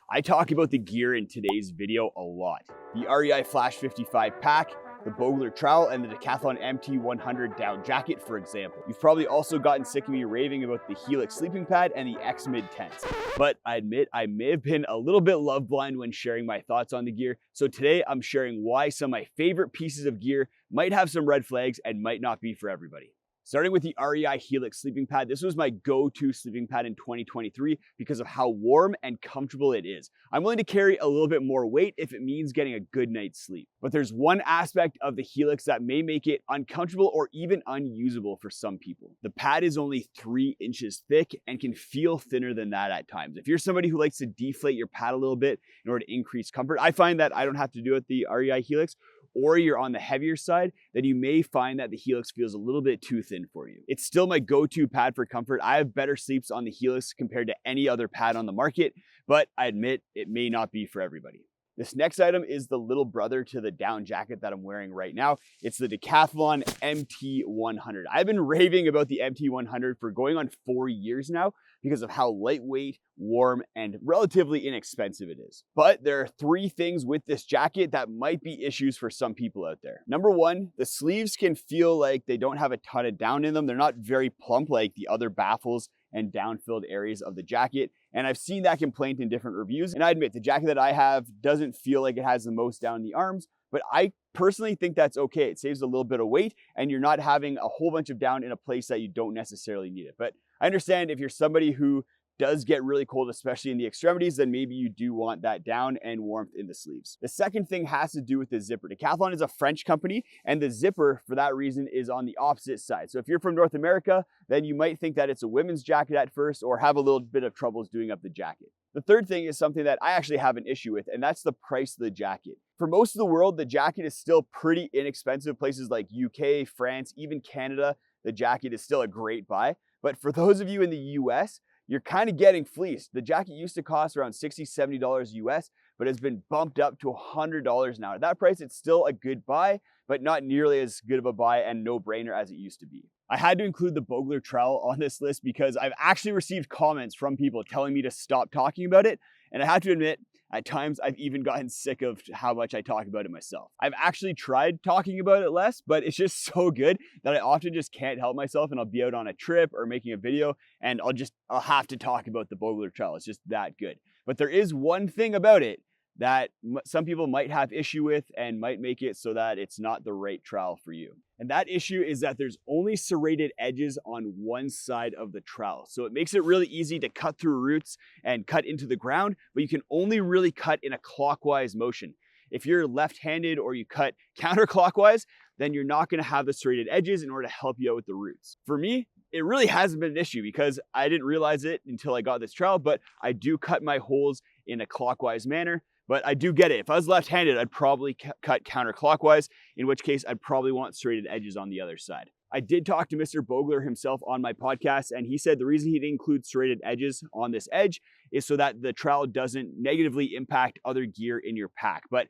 I talk about the gear in today's video a lot. The REI Flash 55 pack, the Bogler trowel, and the Decathlon MT100 down jacket, for example. You've probably also gotten sick of me raving about the Helix sleeping pad and the X Mid tents. But I admit I may have been a little bit love blind when sharing my thoughts on the gear. So today I'm sharing why some of my favorite pieces of gear might have some red flags and might not be for everybody. Starting with the REI Helix sleeping pad, this was my go-to sleeping pad in 2023 because of how warm and comfortable it is. I'm willing to carry a little bit more weight if it means getting a good night's sleep. But there's one aspect of the Helix that may make it uncomfortable or even unusable for some people. The pad is only 3 inches thick and can feel thinner than that at times. If you're somebody who likes to deflate your pad a little bit in order to increase comfort, I find that I don't have to do it with the REI Helix, or you're on the heavier side, then you may find that the Helix feels a little bit too thin for you. It's still my go-to pad for comfort. I have better sleeps on the Helix compared to any other pad on the market, but I admit it may not be for everybody. This next item is the little brother to the down jacket that I'm wearing right now. It's the Decathlon MT100. I've been raving about the MT100 for going on 4 years now because of how lightweight, warm, and relatively inexpensive it is. But there are 3 things with this jacket that might be issues for some people out there. Number 1, the sleeves can feel like they don't have a ton of down in them. They're not very plump like the other baffles and down-filled areas of the jacket. And I've seen that complaint in different reviews. And I admit the jacket that I have doesn't feel like it has the most down in the arms, but I personally think that's okay. It saves a little bit of weight and you're not having a whole bunch of down in a place that you don't necessarily need it. But I understand if you're somebody who does get really cold, especially in the extremities, then maybe you do want that down and warmth in the sleeves. The second thing has to do with the zipper. Decathlon is a French company, and the zipper, for that reason, is on the opposite side. So if you're from North America, then you might think that it's a women's jacket at first, or have a little bit of troubles doing up the jacket. The third thing is something that I actually have an issue with, and that's the price of the jacket. For most of the world, the jacket is still pretty inexpensive. Places like UK, France, even Canada, the jacket is still a great buy. But for those of you in the US, you're kind of getting fleeced. The jacket used to cost around $60, $70 US, but has been bumped up to $100 now. At that price, it's still a good buy, but not nearly as good of a buy and no-brainer as it used to be. I had to include the Bogler trowel on this list because I've actually received comments from people telling me to stop talking about it. And I have to admit, at times I've even gotten sick of how much I talk about it myself. I've actually tried talking about it less, but it's just so good that I often just can't help myself, and I'll be out on a trip or making a video and I'll have to talk about the Bogler trowel. It's just that good. But there is one thing about it that some people might have issue with and might make it so that it's not the right trowel for you. And that issue is that there's only serrated edges on one side of the trowel. So it makes it really easy to cut through roots and cut into the ground, but you can only really cut in a clockwise motion. If you're left-handed or you cut counterclockwise, then you're not gonna have the serrated edges in order to help you out with the roots. For me, it really hasn't been an issue because I didn't realize it until I got this trowel, but I do cut my holes in a clockwise manner. But I do get it. If I was left-handed, I'd probably cut counterclockwise, in which case I'd probably want serrated edges on the other side. I did talk to Mr. Bogler himself on my podcast, and he said the reason he didn't include serrated edges on this edge is so that the trowel doesn't negatively impact other gear in your pack. But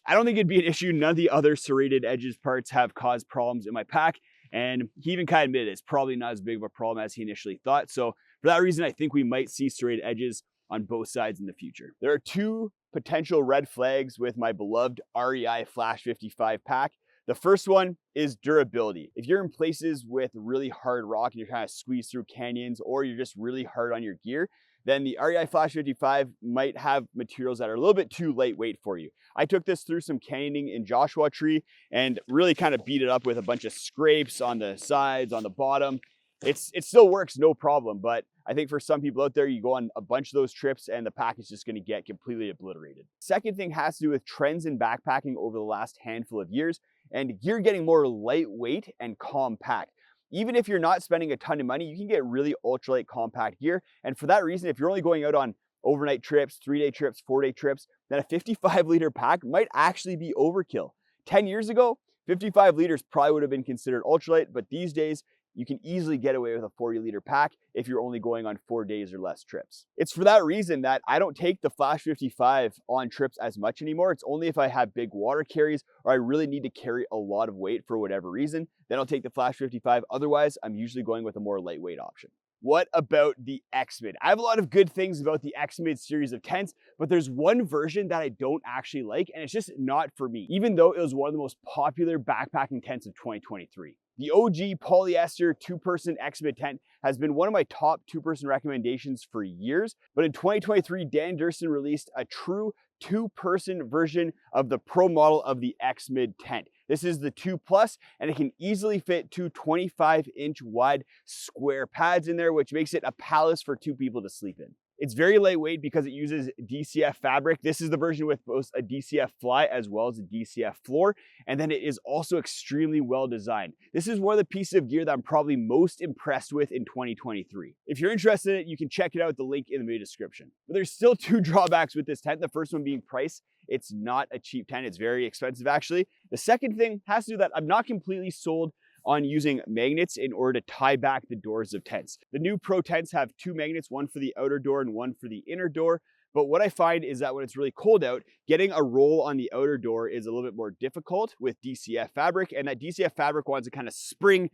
I don't think it'd be an issue. None of the other serrated edges parts have caused problems in my pack, and he even kind of admitted it's probably not as big of a problem as he initially thought. So for that reason, I think we might see serrated edges on both sides in the future. There are 2 potential red flags with my beloved REI Flash 55 pack. The first one is durability. If you're in places with really hard rock and you're kind of squeezed through canyons, or you're just really hard on your gear, then the REI Flash 55 might have materials that are a little bit too lightweight for you. I took this through some canyoning in Joshua Tree and really kind of beat it up with a bunch of scrapes on the sides, on the bottom. It still works, no problem, but I think for some people out there, you go on a bunch of those trips and the pack is just gonna get completely obliterated. Second thing has to do with trends in backpacking over the last handful of years and gear getting more lightweight and compact. Even if you're not spending a ton of money, you can get really ultralight compact gear. And for that reason, if you're only going out on overnight trips, 3-day trips, 4-day trips, then a 55-liter pack might actually be overkill. 10 years ago, 55 liters probably would have been considered ultralight, but these days, you can easily get away with a 40-liter pack if you're only going on 4 days or less trips. It's for that reason that I don't take the Flash 55 on trips as much anymore. It's only if I have big water carries or I really need to carry a lot of weight for whatever reason, then I'll take the Flash 55. Otherwise, I'm usually going with a more lightweight option. What about the X-Mid? I have a lot of good things about the X-Mid series of tents, but there's one version that I don't actually like, and it's just not for me, even though it was one of the most popular backpacking tents of 2023. The OG polyester two-person X-Mid tent has been one of my top two-person recommendations for years, but in 2023, Dan Durson released a true two-person version of the pro model of the X-Mid tent. This is the 2 Plus, and it can easily fit two 25-inch wide square pads in there, which makes it a palace for two people to sleep in. It's very lightweight because it uses DCF fabric. This is the version with both a DCF fly as well as a DCF floor. And then it is also extremely well designed. This is one of the pieces of gear that I'm probably most impressed with in 2023. If you're interested in it, you can check it out, the link in the video description. But there's still two drawbacks with this tent. The first one being price. It's not a cheap tent. It's very expensive actually. The second thing has to do with that I'm not completely sold on using magnets in order to tie back the doors of tents. The new Pro tents have two magnets, one for the outer door and one for the inner door. But what I find is that when it's really cold out, getting a roll on the outer door is a little bit more difficult with DCF fabric, and that DCF fabric wants to kind of spring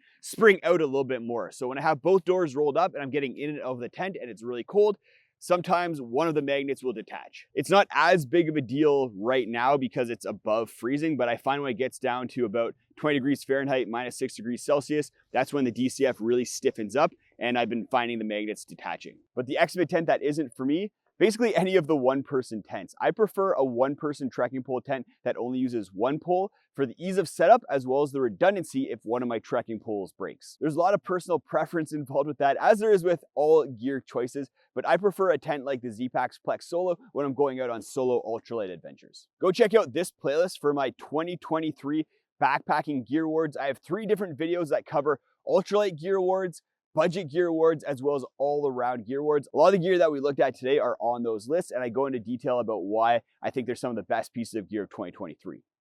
out a little bit more. So when I have both doors rolled up and I'm getting in and out of the tent and it's really cold, sometimes one of the magnets will detach. It's not as big of a deal right now because it's above freezing, but I find when it gets down to about 20 degrees Fahrenheit, -6 degrees Celsius, that's when the DCF really stiffens up, and I've been finding the magnets detaching. But the X-Mid tent that isn't for me, basically any of the one-person tents. I prefer a one-person trekking pole tent that only uses one pole for the ease of setup as well as the redundancy if one of my trekking poles breaks. There's a lot of personal preference involved with that, as there is with all gear choices, but I prefer a tent like the Zpacks Plex Solo when I'm going out on solo ultralight adventures. Go check out this playlist for my 2023 backpacking gear awards. I have 3 different videos that cover ultralight gear awards, budget gear awards, as well as all around gear awards. A lot of the gear that we looked at today are on those lists, and I go into detail about why I think they're some of the best pieces of gear of 2023.